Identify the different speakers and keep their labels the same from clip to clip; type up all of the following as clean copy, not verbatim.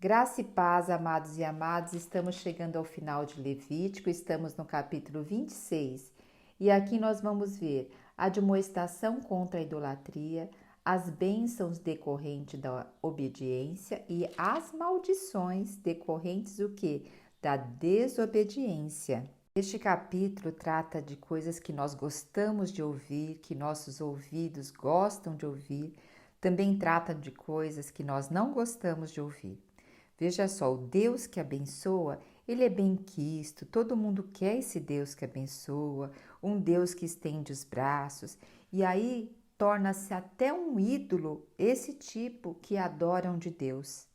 Speaker 1: Graça e paz, amados e amadas, estamos chegando ao final de Levítico, estamos no capítulo 26 e aqui nós vamos ver a admoestação contra a idolatria, as bênçãos decorrentes da obediência e as maldições decorrentes do quê? Da desobediência. Este capítulo trata de coisas que nós gostamos de ouvir, que nossos ouvidos gostam de ouvir, também trata de coisas que nós não gostamos de ouvir. Veja só, o Deus que abençoa, ele é bem-quisto, todo mundo quer esse Deus que abençoa, um Deus que estende os braços, e aí torna-se até um ídolo esse tipo que adoram de Deus.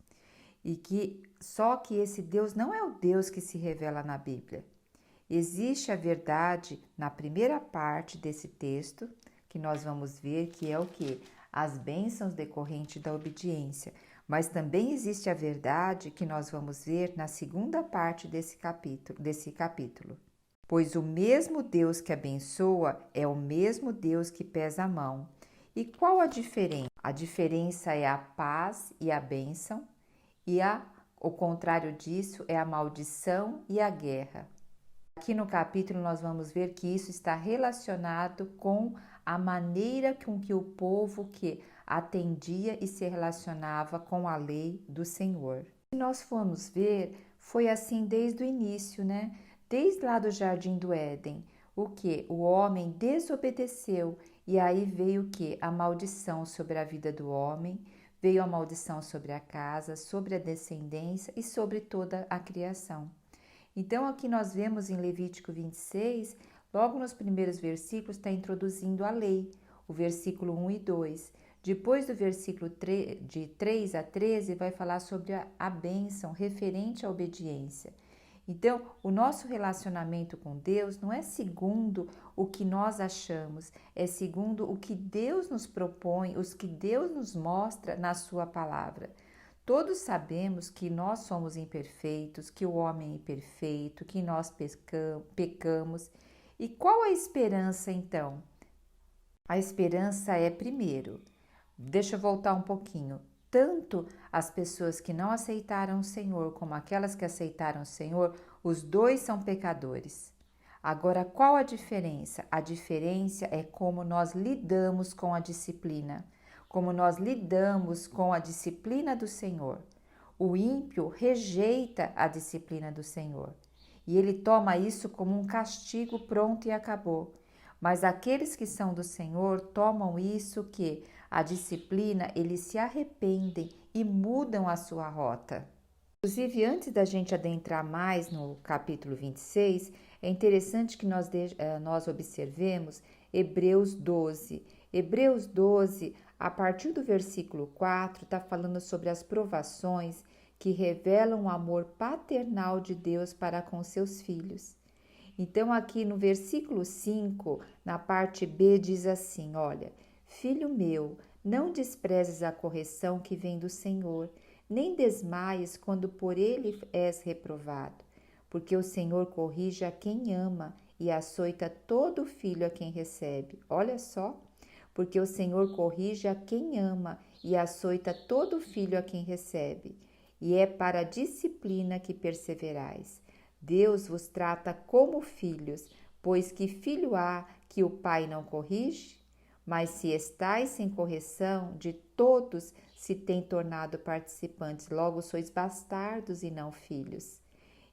Speaker 1: E que só que esse Deus não é o Deus que se revela na Bíblia. Existe a verdade na primeira parte desse texto, que nós vamos ver que é o que? As bênçãos decorrentes da obediência. Mas também existe a verdade que nós vamos ver na segunda parte desse capítulo. Pois o mesmo Deus que abençoa é o mesmo Deus que pesa a mão. E qual a diferença? A diferença é a paz e a bênção, e o contrário disso é a maldição e a guerra. Aqui no capítulo nós vamos ver que isso está relacionado com a maneira com que o povo que atendia e se relacionava com a lei do Senhor. Se nós formos ver, foi assim desde o início, né? Desde lá do Jardim do Éden. O que? O homem desobedeceu e aí veio o que? A maldição sobre a vida do homem, veio a maldição sobre a casa, sobre a descendência e sobre toda a criação. Então, aqui nós vemos em Levítico 26, logo nos primeiros versículos, está introduzindo a lei, o versículo 1 e 2. Depois do versículo de 3 a 13, vai falar sobre a bênção referente à obediência. Então, o nosso relacionamento com Deus não é segundo o que nós achamos, é segundo o que Deus nos propõe, os que Deus nos mostra na sua palavra. Todos sabemos que nós somos imperfeitos, que o homem é imperfeito, que nós pecamos. E qual a esperança então? A esperança é, primeiro, deixa eu voltar um pouquinho, tanto as pessoas que não aceitaram o Senhor como aquelas que aceitaram o Senhor, os dois são pecadores. Agora, qual a diferença? A diferença é como nós lidamos com a disciplina, como nós lidamos com a disciplina do Senhor. O ímpio rejeita a disciplina do Senhor e ele toma isso como um castigo, pronto e acabou. Mas aqueles que são do Senhor tomam isso que a disciplina, eles se arrependem e mudam a sua rota. Inclusive, antes da gente adentrar mais no capítulo 26, é interessante que nós observemos Hebreus 12. Hebreus 12, a partir do versículo 4, está falando sobre as provações que revelam o amor paternal de Deus para com seus filhos. Então, aqui no versículo 5, na parte B, diz assim: olha, filho meu, não desprezes a correção que vem do Senhor, nem desmaies quando por ele és reprovado, porque o Senhor corrige a quem ama e açoita todo filho a quem recebe. Olha só, porque o Senhor corrige a quem ama e açoita todo filho a quem recebe, e é para a disciplina que perseverais. Deus vos trata como filhos, pois que filho há que o pai não corrige? Mas se estáis sem correção, de todos se tem tornado participantes, logo sois bastardos e não filhos.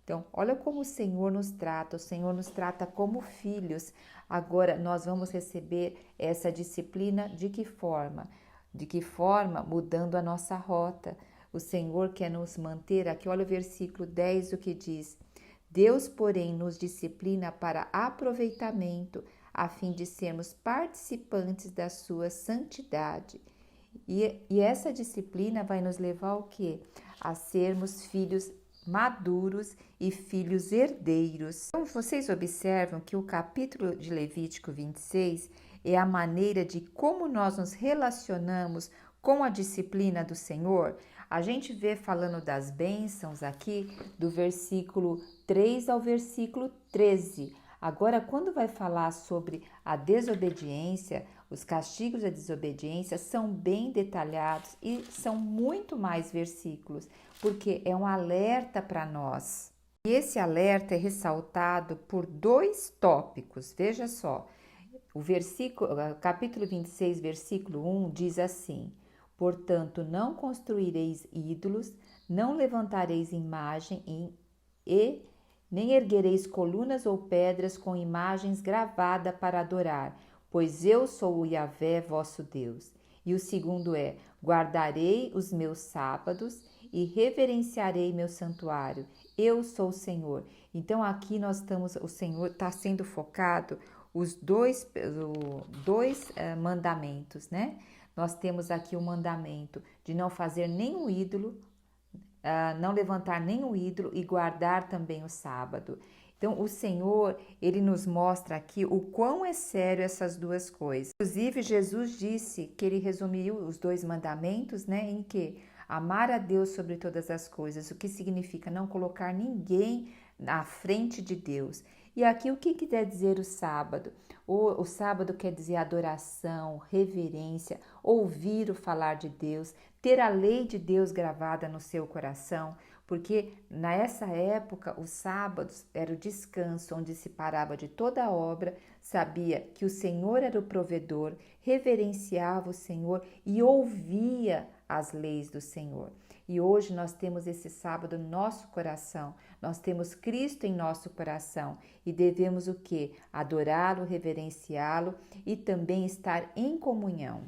Speaker 1: Então, olha como o Senhor nos trata como filhos. Agora, nós vamos receber essa disciplina de que forma? De que forma? Mudando a nossa rota. O Senhor quer nos manter, aqui olha o versículo 10, o que diz: Deus, porém, nos disciplina para aproveitamento, a fim de sermos participantes da sua santidade. E essa disciplina vai nos levar ao quê? A sermos filhos maduros e filhos herdeiros. Então, vocês observam que o capítulo de Levítico 26 é a maneira de como nós nos relacionamos com a disciplina do Senhor. A gente vê falando das bênçãos aqui do versículo 3 ao versículo 13. Agora, quando vai falar sobre a desobediência, Os castigos da desobediência são bem detalhados e são muito mais versículos, porque é um alerta para nós. E esse alerta é ressaltado por 2 tópicos. Veja só, capítulo 26, versículo 1 diz assim: portanto, não construireis ídolos, não levantareis imagem e nem erguereis colunas ou pedras com imagens gravadas para adorar, pois eu sou o Yahvé, vosso Deus. E o segundo é: guardarei os meus sábados e reverenciarei meu santuário. Eu sou o Senhor. Então aqui o Senhor está sendo focado os dois mandamentos, né? Nós temos aqui o mandamento de não fazer nenhum ídolo, não levantar nenhum ídolo e guardar também o sábado. Então, o Senhor, Ele nos mostra aqui o quão é sério essas 2 coisas. Inclusive, Jesus disse que Ele resumiu os 2 mandamentos, né, em que amar a Deus sobre todas as coisas, o que significa não colocar ninguém à frente de Deus. E aqui o que quer dizer o sábado? O sábado quer dizer adoração, reverência, ouvir o falar de Deus, ter a lei de Deus gravada no seu coração, porque nessa época os sábados era o descanso, onde se parava de toda a obra, sabia que o Senhor era o provedor, reverenciava o Senhor e ouvia as leis do Senhor. E hoje nós temos esse sábado no nosso coração, nós temos Cristo em nosso coração e devemos o quê? Adorá-lo, reverenciá-lo e também estar em comunhão.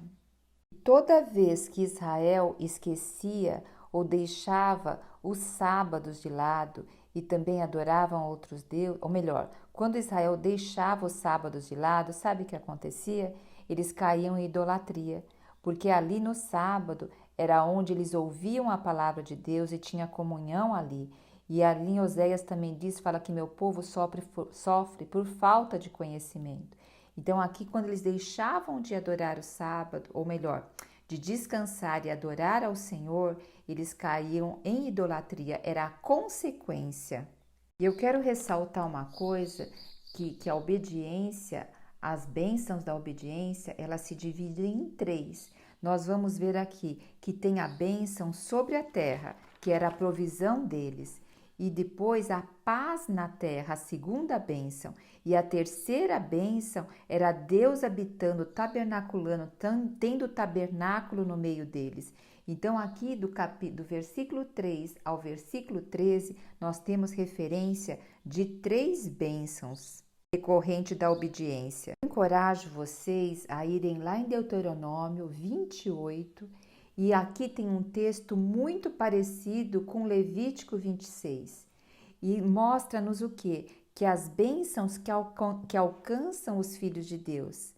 Speaker 1: Toda vez que Israel esquecia ou deixava os sábados de lado e também adoravam outros deuses, ou melhor, quando Israel deixava os sábados de lado, sabe o que acontecia? Eles caíam em idolatria, porque ali no sábado era onde eles ouviam a palavra de Deus e tinha comunhão ali. E ali em Oséias também fala que meu povo sofre por falta de conhecimento. Então aqui quando eles deixavam de adorar o sábado, ou melhor, de descansar e adorar ao Senhor, eles caíam em idolatria, era a consequência. E eu quero ressaltar uma coisa, que a obediência, as bênçãos da obediência, elas se dividem em 3. Nós vamos ver aqui que tem a bênção sobre a terra, que era a provisão deles. E depois a paz na terra, a segunda bênção. E a terceira bênção era Deus habitando, tabernaculando, tendo tabernáculo no meio deles. Então aqui do versículo 3 ao versículo 13, nós temos referência de 3 bênçãos decorrente da obediência. Eu encorajo vocês a irem lá em Deuteronômio 28, e aqui tem um texto muito parecido com Levítico 26. E mostra-nos o quê? Que as bênçãos que alcançam os filhos de Deus.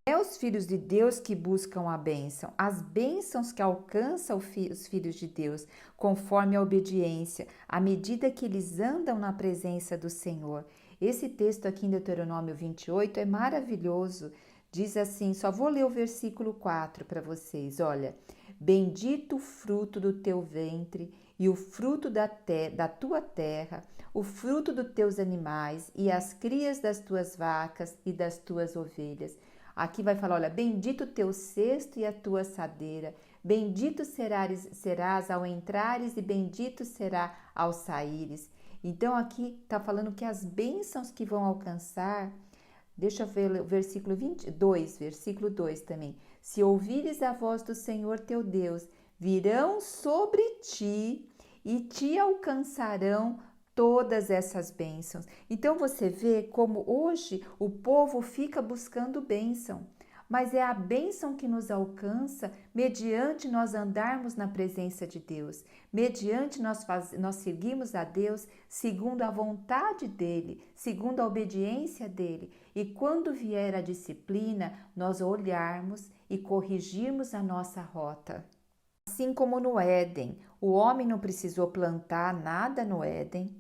Speaker 1: É os filhos de Deus que buscam a bênção, as bênçãos que alcançam os filhos de Deus, conforme a obediência, à medida que eles andam na presença do Senhor. Esse texto aqui em Deuteronômio 28 é maravilhoso. Diz assim, só vou ler o versículo 4 para vocês, olha. Bendito o fruto do teu ventre e o fruto da tua terra, o fruto dos teus animais e as crias das tuas vacas e das tuas ovelhas. Aqui vai falar, olha, bendito o teu cesto e a tua assadeira, bendito serás ao entrares e bendito será ao saíres. Então aqui está falando que as bênçãos que vão alcançar, deixa eu ver o versículo 22, versículo 2 também. Se ouvires a voz do Senhor teu Deus, virão sobre ti e te alcançarão todas essas bênçãos. Então você vê como hoje o povo fica buscando bênção, mas é a bênção que nos alcança mediante nós andarmos na presença de Deus, mediante nós seguirmos a Deus segundo a vontade dEle, segundo a obediência dEle. E quando vier a disciplina, nós olharmos e corrigirmos a nossa rota. Assim como no Éden, o homem não precisou plantar nada no Éden,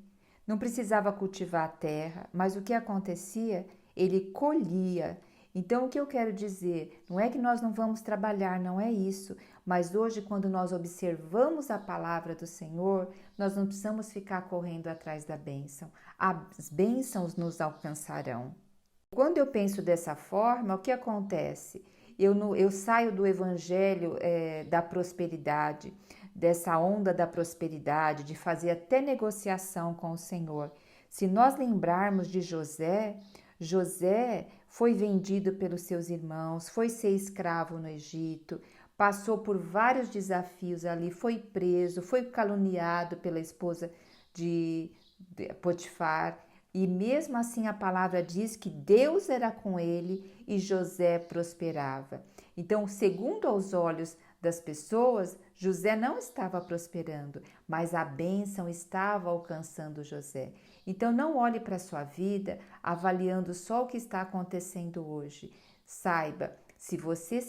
Speaker 1: não precisava cultivar a terra, mas o que acontecia? Ele colhia. Então, o que eu quero dizer? Não é que nós não vamos trabalhar, não é isso. Mas hoje, quando nós observamos a palavra do Senhor, nós não precisamos ficar correndo atrás da bênção. As bênçãos nos alcançarão. Quando eu penso dessa forma, o que acontece? Eu saio do evangelho da prosperidade, dessa onda da prosperidade, de fazer até negociação com o Senhor. Se nós lembrarmos de José, José foi vendido pelos seus irmãos, foi ser escravo no Egito, passou por vários desafios ali, foi preso, foi caluniado pela esposa de Potifar. E mesmo assim a palavra diz que Deus era com ele e José prosperava. Então, segundo aos olhos das pessoas, José não estava prosperando, mas a bênção estava alcançando José. Então, não olhe para a sua vida avaliando só o que está acontecendo hoje. Saiba, se você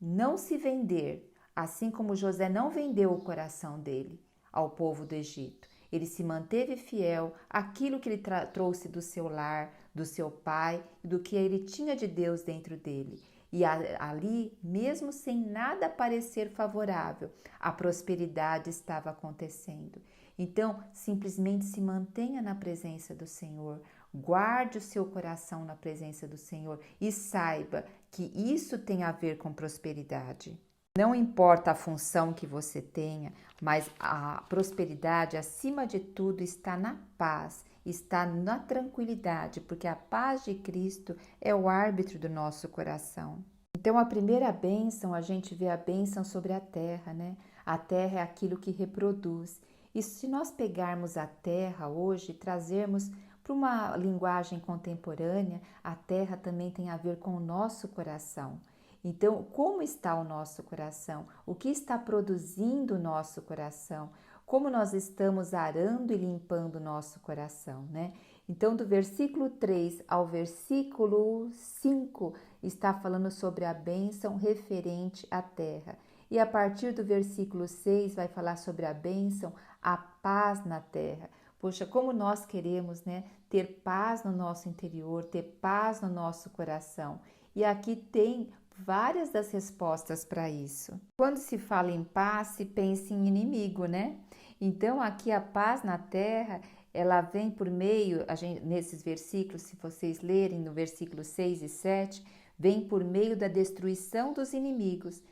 Speaker 1: não se vender, assim como José não vendeu o coração dele ao povo do Egito, ele se manteve fiel àquilo que ele trouxe do seu lar, do seu pai e do que ele tinha de Deus dentro dele. E ali, mesmo sem nada parecer favorável, a prosperidade estava acontecendo. Então, simplesmente se mantenha na presença do Senhor, guarde o seu coração na presença do Senhor e saiba que isso tem a ver com prosperidade. Não importa a função que você tenha, mas a prosperidade, acima de tudo, está na paz, está na tranquilidade, porque a paz de Cristo é o árbitro do nosso coração. Então, a primeira bênção, a gente vê a bênção sobre a terra, né? A terra é aquilo que reproduz. E se nós pegarmos a terra hoje e trazermos para uma linguagem contemporânea, a terra também tem a ver com o nosso coração. Então, como está o nosso coração? O que está produzindo o nosso coração? Como nós estamos arando e limpando o nosso coração, né? Então, do versículo 3 ao versículo 5, está falando sobre a bênção referente à terra. E a partir do versículo 6, vai falar sobre a bênção, a paz na terra. Poxa, como nós queremos, né, ter paz no nosso interior, ter paz no nosso coração. E aqui tem várias das respostas para isso. Quando se fala em paz, se pensa em inimigo, né? Então, aqui a paz na terra, ela vem por meio, nesses versículos, se vocês lerem no versículo 6 e 7, vem por meio da destruição dos inimigos.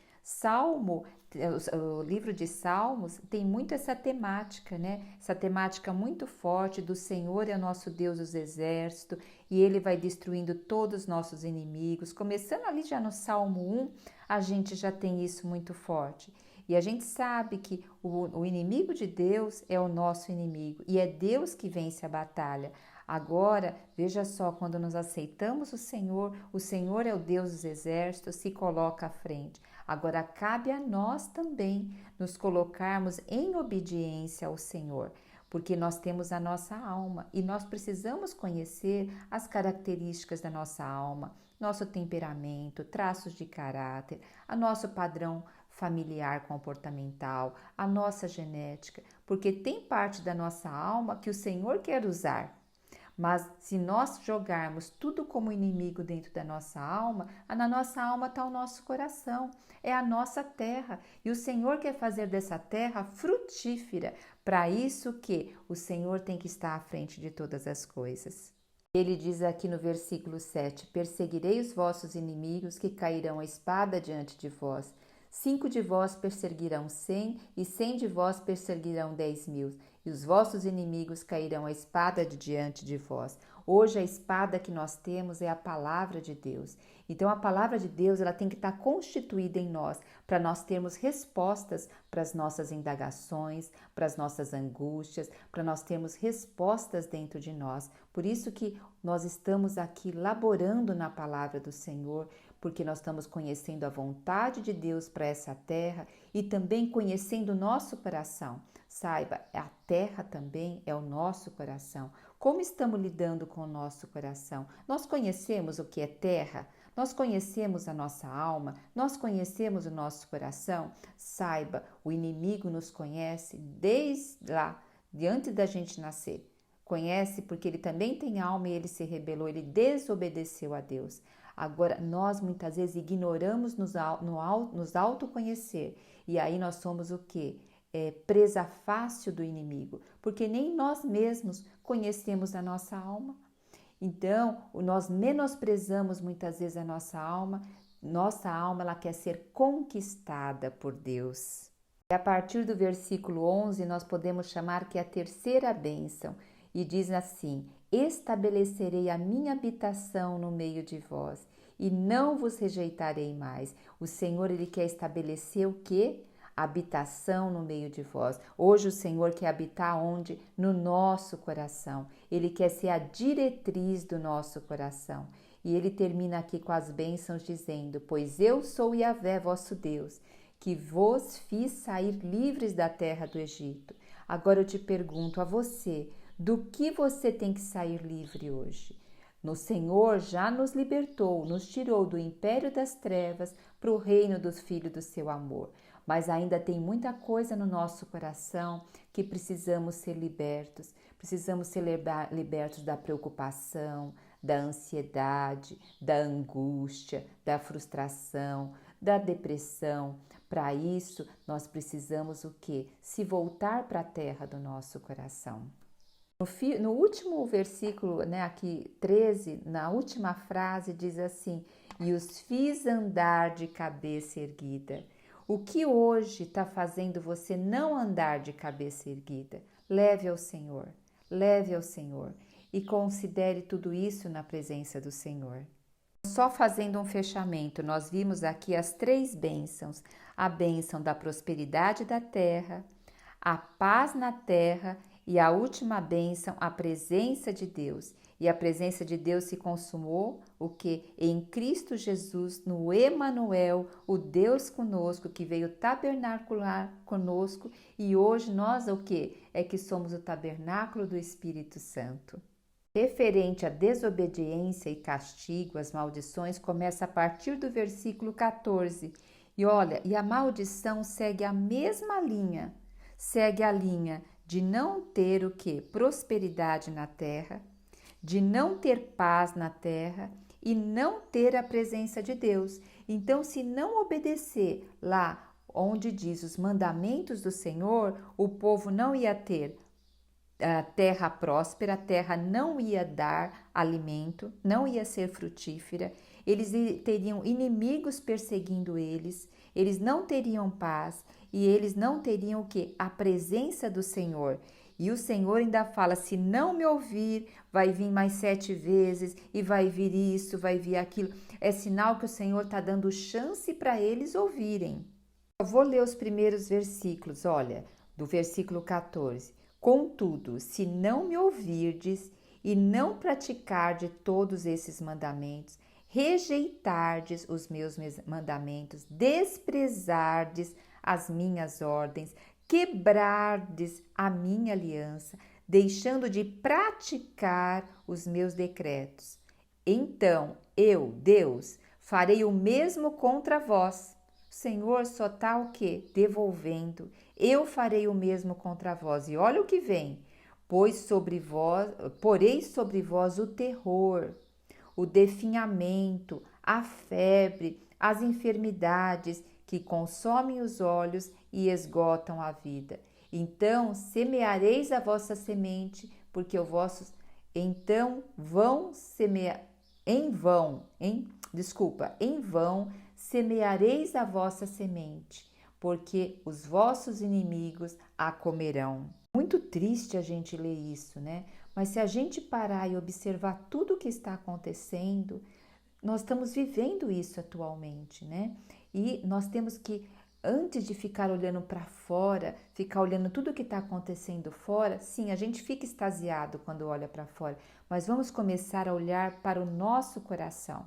Speaker 1: O livro de Salmos tem muito essa temática, né? Essa temática muito forte do Senhor é o nosso Deus dos exércitos e Ele vai destruindo todos os nossos inimigos. Começando ali já no Salmo 1, a gente já tem isso muito forte. E a gente sabe que o inimigo de Deus é o nosso inimigo e é Deus que vence a batalha. Agora, veja só, quando nós aceitamos o Senhor é o Deus dos exércitos, se coloca à frente. Agora, cabe a nós também nos colocarmos em obediência ao Senhor, porque nós temos a nossa alma e nós precisamos conhecer as características da nossa alma, nosso temperamento, traços de caráter, a nosso padrão familiar comportamental, a nossa genética, porque tem parte da nossa alma que o Senhor quer usar. Mas se nós jogarmos tudo como inimigo dentro da nossa alma, na nossa alma está o nosso coração, é a nossa terra. E o Senhor quer fazer dessa terra frutífera. Para isso que o Senhor tem que estar à frente de todas as coisas. Ele diz aqui no versículo 7, perseguirei os vossos inimigos que cairão a espada diante de vós. 5 de vós perseguirão 100 e 100 de vós perseguirão 10.000 e os vossos inimigos cairão a espada de diante de vós. Hoje a espada que nós temos é a palavra de Deus. Então a palavra de Deus ela tem que estar constituída em nós para nós termos respostas para as nossas indagações, para as nossas angústias, para nós termos respostas dentro de nós. Por isso que nós estamos aqui laborando na palavra do Senhor, porque nós estamos conhecendo a vontade de Deus para essa terra e também conhecendo o nosso coração. Saiba, a terra também é o nosso coração. Como estamos lidando com o nosso coração? Nós conhecemos o que é terra? Nós conhecemos a nossa alma? Nós conhecemos o nosso coração? Saiba, o inimigo nos conhece desde lá, de antes da gente nascer. Conhece porque ele também tem alma e ele se rebelou, ele desobedeceu a Deus. Agora, nós muitas vezes ignoramos nos autoconhecer e aí nós somos o quê? Presa fácil do inimigo, porque nem nós mesmos conhecemos a nossa alma. Então, nós menosprezamos muitas vezes a nossa alma. Nossa alma, ela quer ser conquistada por Deus. E a partir do versículo 11, nós podemos chamar que é a terceira bênção. E diz assim: estabelecerei a minha habitação no meio de vós e não vos rejeitarei mais. O Senhor, Ele quer estabelecer o quê? Habitação no meio de vós. Hoje o Senhor quer habitar onde? No nosso coração. Ele quer ser a diretriz do nosso coração. E ele termina aqui com as bênçãos dizendo: pois eu sou Yahvé, vosso Deus, que vos fiz sair livres da terra do Egito. Agora eu te pergunto a você, do que você tem que sair livre hoje? No Senhor já nos libertou, nos tirou do império das trevas para o reino dos filhos do seu amor. Mas ainda tem muita coisa no nosso coração que precisamos ser libertos. Precisamos ser libertos da preocupação, da ansiedade, da angústia, da frustração, da depressão. Para isso, nós precisamos o quê? Se voltar para a terra do nosso coração. No último versículo, aqui 13, na última frase diz assim: e os fiz andar de cabeça erguida. O que hoje está fazendo você não andar de cabeça erguida? Leve ao Senhor e considere tudo isso na presença do Senhor. Só fazendo um fechamento, nós vimos aqui as 3 bênçãos: a bênção da prosperidade da terra, a paz na terra e a última bênção, a presença de Deus. E a presença de Deus se consumou, o que? Em Cristo Jesus, no Emanuel, o Deus conosco, que veio tabernacular conosco. E hoje nós o que? É que somos o tabernáculo do Espírito Santo. Referente à desobediência e castigo, as maldições, começa a partir do versículo 14. E olha, e a maldição segue a mesma linha. Segue a linha de não ter o que? Prosperidade na terra, de não ter paz na terra e não ter a presença de Deus. Então, se não obedecer lá onde diz os mandamentos do Senhor, o povo não ia ter a terra próspera, a terra não ia dar alimento, não ia ser frutífera, eles teriam inimigos perseguindo eles não teriam paz e eles não teriam o quê? A presença do Senhor. E o Senhor ainda fala: se não me ouvir, vai vir mais 7 vezes e vai vir isso, vai vir aquilo. É sinal que o Senhor está dando chance para eles ouvirem. Eu vou ler os primeiros versículos, olha, do versículo 14. Contudo, se não me ouvirdes e não praticardes todos esses mandamentos, rejeitardes os meus mandamentos, desprezardes as minhas ordens, quebrardes a minha aliança, deixando de praticar os meus decretos. Então eu, Deus, farei o mesmo contra vós. O Senhor só está o quê? Devolvendo. Eu farei o mesmo contra vós. E olha o que vem. Porei sobre vós o terror, o definhamento, a febre, as enfermidades que consomem os olhos e esgotam a vida. Então semeareis a vossa semente, porque os vossos em vão semeareis a vossa semente, porque os vossos inimigos a comerão. Muito triste a gente ler isso, né? Mas se a gente parar e observar tudo o que está acontecendo, nós estamos vivendo isso atualmente, né? E nós temos que, antes de ficar olhando para fora, ficar olhando tudo o que está acontecendo fora, sim, a gente fica extasiado quando olha para fora, mas vamos começar a olhar para o nosso coração.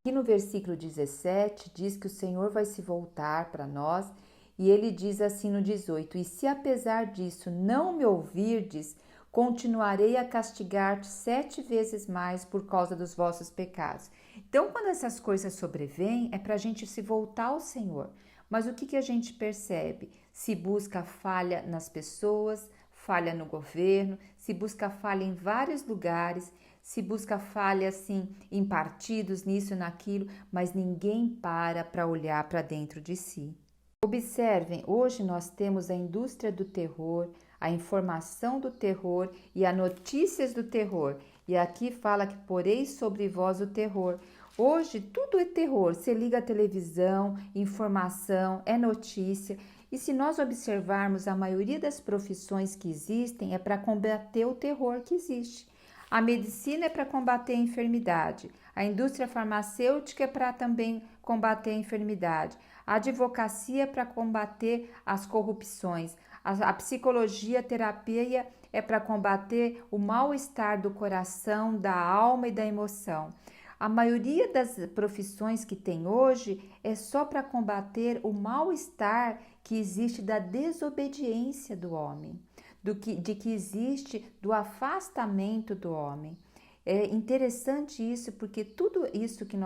Speaker 1: Aqui no versículo 17 diz que o Senhor vai se voltar para nós e ele diz assim no 18: e se apesar disso não me ouvirdes, continuarei a castigar-te 7 vezes mais por causa dos vossos pecados. Então, quando essas coisas sobrevêm, é para a gente se voltar ao Senhor. Mas o que a gente percebe? Se busca falha nas pessoas, falha no governo, se busca falha em vários lugares, se busca falha assim em partidos, nisso e naquilo, mas ninguém para olhar para dentro de si. Observem, hoje nós temos a indústria do terror, a informação do terror e as notícias do terror. E aqui fala que porei sobre vós o terror. Hoje tudo é terror. Você liga a televisão, informação, é notícia. E se nós observarmos, a maioria das profissões que existem é para combater o terror que existe. A medicina é para combater a enfermidade. A indústria farmacêutica é para também combater a enfermidade. A advocacia é para combater as corrupções. A psicologia, a terapia é para combater o mal-estar do coração, da alma e da emoção. A maioria das profissões que tem hoje é só para combater o mal-estar que existe da desobediência do homem, de que existe do afastamento do homem. É interessante isso, porque tudo isso que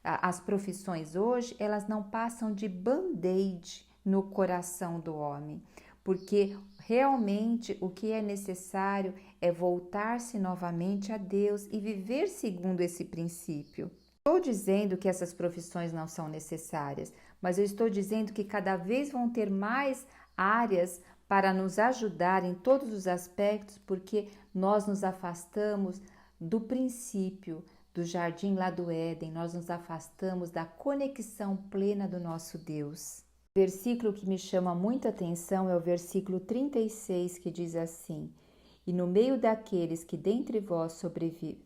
Speaker 1: as profissões hoje, elas não passam de band-aid no coração do homem, porque realmente o que é necessário é voltar-se novamente a Deus e viver segundo esse princípio. Estou dizendo que essas profissões não são necessárias, mas eu estou dizendo que cada vez vão ter mais áreas para nos ajudar em todos os aspectos, porque nós nos afastamos do princípio, do jardim lá do Éden, nós nos afastamos da conexão plena do nosso Deus. O versículo que me chama muita atenção é o versículo 36, que diz assim: E no meio daqueles que dentre vós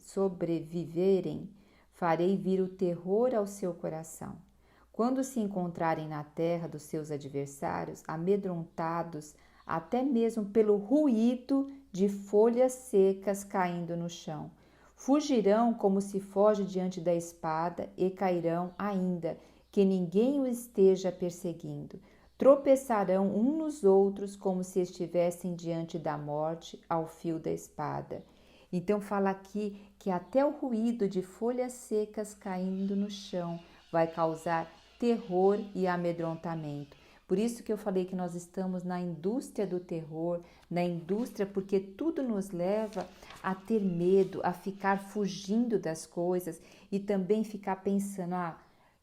Speaker 1: sobreviverem, farei vir o terror ao seu coração. Quando se encontrarem na terra dos seus adversários, amedrontados até mesmo pelo ruído de folhas secas caindo no chão, fugirão como se foge diante da espada e cairão ainda, que ninguém o esteja perseguindo. Tropeçarão uns nos outros como se estivessem diante da morte ao fio da espada. Então fala aqui que até o ruído de folhas secas caindo no chão vai causar terror e amedrontamento. Por isso que eu falei que nós estamos na indústria do terror, na indústria porque tudo nos leva a ter medo, a ficar fugindo das coisas e também ficar pensando,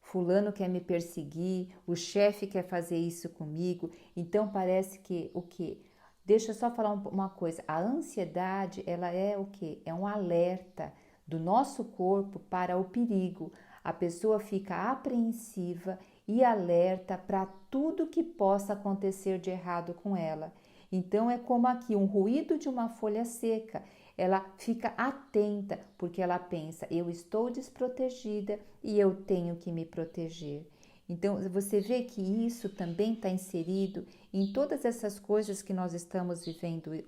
Speaker 1: fulano quer me perseguir, o chefe quer fazer isso comigo. Então parece que o quê? Deixa eu só falar uma coisa, a ansiedade, ela é o quê? É um alerta do nosso corpo para o perigo. A pessoa fica apreensiva e alerta para tudo que possa acontecer de errado com ela. Então é como aqui um ruído de uma folha seca. Ela fica atenta porque ela pensa, eu estou desprotegida e eu tenho que me proteger. Então você vê que isso também está inserido em todas essas coisas que nós estamos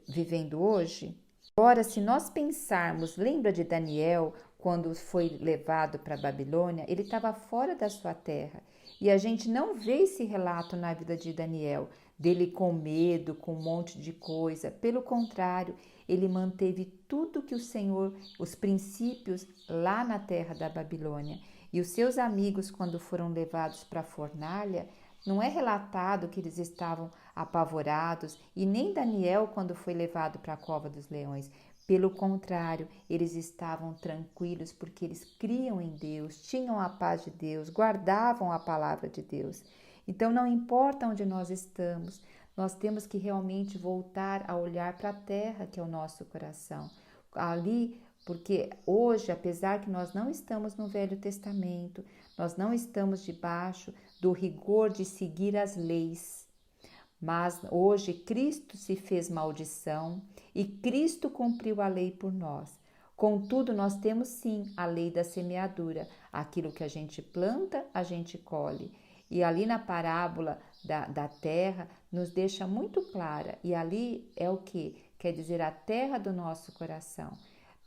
Speaker 1: vivendo hoje. Agora, se nós pensarmos, lembra de Daniel, quando foi levado para a Babilônia, ele estava fora da sua terra. E a gente não vê esse relato na vida de Daniel, dele com medo, com um monte de coisa. Pelo contrário, ele manteve tudo que o Senhor, os princípios lá na terra da Babilônia. E os seus amigos, quando foram levados para a fornalha, não é relatado que eles estavam apavorados, e nem Daniel quando foi levado para a cova dos leões. Pelo contrário, eles estavam tranquilos porque eles criam em Deus, tinham a paz de Deus, guardavam a palavra de Deus. Então não importa onde nós estamos, nós temos que realmente voltar a olhar para a terra que é o nosso coração. Ali, porque hoje, apesar que nós não estamos no Velho Testamento, nós não estamos debaixo do rigor de seguir as leis, mas hoje Cristo se fez maldição e Cristo cumpriu a lei por nós. Contudo, nós temos sim a lei da semeadura. Aquilo que a gente planta, a gente colhe. E ali na parábola da terra nos deixa muito clara. E ali é o que? Quer dizer, a terra do nosso coração.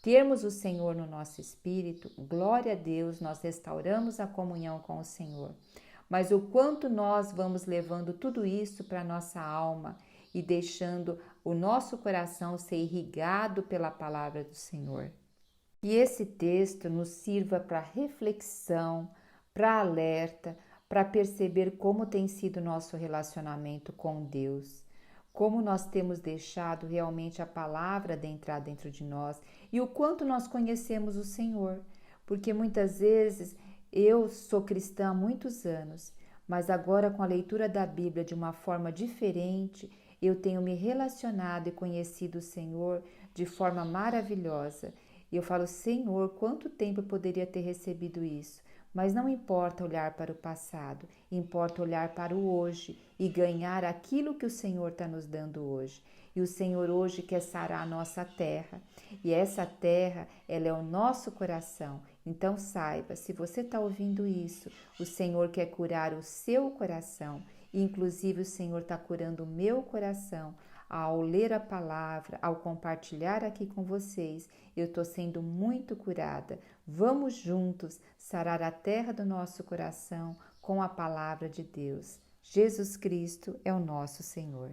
Speaker 1: Termos o Senhor no nosso espírito, glória a Deus, nós restauramos a comunhão com o Senhor. Mas o quanto nós vamos levando tudo isso para a nossa alma e deixando o nosso coração ser irrigado pela palavra do Senhor. E esse texto nos sirva para reflexão, para alerta, para perceber como tem sido o nosso relacionamento com Deus, como nós temos deixado realmente a palavra de entrar dentro de nós e o quanto nós conhecemos o Senhor, porque muitas vezes eu sou cristã há muitos anos, mas agora com a leitura da Bíblia de uma forma diferente, eu tenho me relacionado e conhecido o Senhor de forma maravilhosa. E eu falo, Senhor, quanto tempo eu poderia ter recebido isso? Mas não importa olhar para o passado, importa olhar para o hoje e ganhar aquilo que o Senhor está nos dando hoje. E o Senhor hoje quer sarar a nossa terra. E essa terra, ela é o nosso coração. Então saiba, se você está ouvindo isso, o Senhor quer curar o seu coração. E, inclusive o Senhor está curando o meu coração. Ao ler a palavra, ao compartilhar aqui com vocês, eu estou sendo muito curada. Vamos juntos sarar a terra do nosso coração com a palavra de Deus. Jesus Cristo é o nosso Senhor.